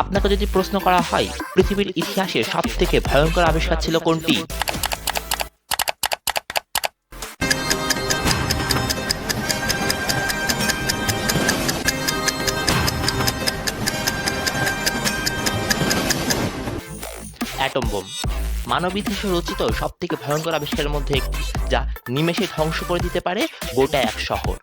আপনাকে যদি প্রশ্ন করা হয় পৃথিবীর ইতিহাসে সবথেকে ভয়ঙ্কর আবিষ্কার ছিল কোনটি, অ্যাটম বোম। মানব ইতিহাসে রচিত সবথেকে ভয়ঙ্কর আবিষ্কারের মধ্যে একটি, যা নিমেষে ধ্বংস করে দিতে পারে গোটা এক শহর।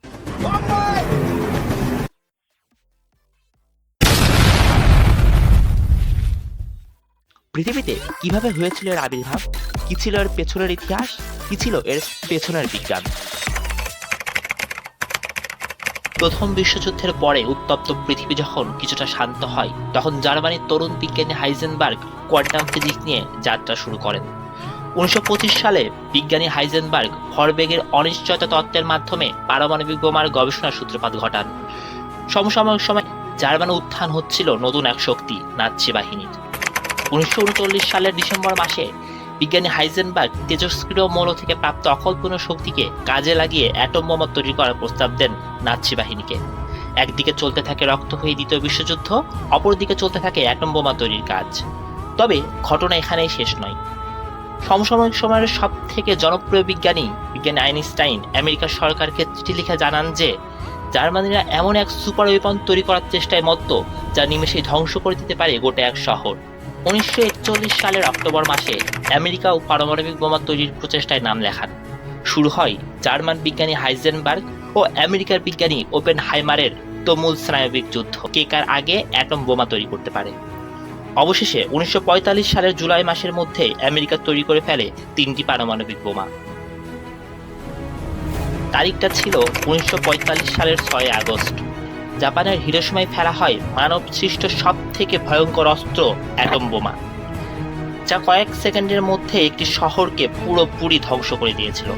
পৃথিবীতে কিভাবে হয়েছিল এর আবির্ভাব, কি ছিল এর পেছনের ইতিহাস, কি ছিল এর পেছনের বিজ্ঞান। প্রথম বিশ্বযুদ্ধের পরে উত্তপ্ত পৃথিবী যখন কিছুটা শান্ত হয়, তখন জার্মানির তরুণ বিজ্ঞানী হাইজেনবার্গ কোয়ান্টাম ফিজিক্স নিয়ে যাত্রা শুরু করেন। 1925 সালে বিজ্ঞানী হাইজেনবার্গ ভরবেগের অনিশ্চয়তা তত্ত্বের মাধ্যমে পারমাণবিক বোমার গবেষণার সূত্রপাত ঘটান। সমসাময়িক সময় জার্মানি উত্থান হচ্ছিল নতুন এক শক্তি, নাৎসি বাহিনীর। 1939 সালের ডিসেম্বর মাসে বিজ্ঞানী হাইজেনবার্গ তেজস্ক্রিয় মৌল থেকে প্রাপ্ত অকল্পনীয় শক্তিকে কাজে লাগিয়ে অ্যাটম বোমা তৈরি করার প্রস্তাব দেন নাৎসি বাহিনীকে। একদিকে চলতে থাকে রক্তক্ষয়ী দ্বিতীয় বিশ্বযুদ্ধ, অপরদিকে চলতে থাকে অ্যাটম বোমা তৈরির কাজ। তবে ঘটনা এখানেই শেষ নয়। সমসাময়িক সময়ের সব থেকে জনপ্রিয় বিজ্ঞানী আইনস্টাইন আমেরিকার সরকারকে চিঠি লিখে জানান যে জার্মানিরা এমন এক সুপার ওয়েপন তৈরি করার চেষ্টায় মত্ত, যা নিমেষেই ধ্বংস করে দিতে পারে গোটা এক শহর। 1941 সালের অক্টোবর মাসে আমেরিকাও পারমাণবিক বোমা তৈরির প্রচেষ্টায় নাম লেখান। শুরু হয় জার্মান বিজ্ঞানী হাইজেনবার্গ ও আমেরিকার বিজ্ঞানী ওপেনহাইমারের তুমুল স্নায়বিক যুদ্ধ, কে কার আগে অ্যাটম বোমা তৈরি করতে পারে। অবশেষে 1945 সালের জুলাই মাসের মধ্যে আমেরিকা তৈরি করে ফেলে 3টি পারমাণবিক বোমা। তারিখটা ছিল 1945 সালের 6 আগস্ট। জাপানের হিরোশিমায় ফেলা হয় মানব সৃষ্ট সব থেকে ভয়ঙ্কর অস্ত্র অ্যাটম বোমা, যা কয়েক সেকেন্ডের মধ্যে একটি শহরকে পুরোপুরি ধ্বংস করে দিয়েছিল।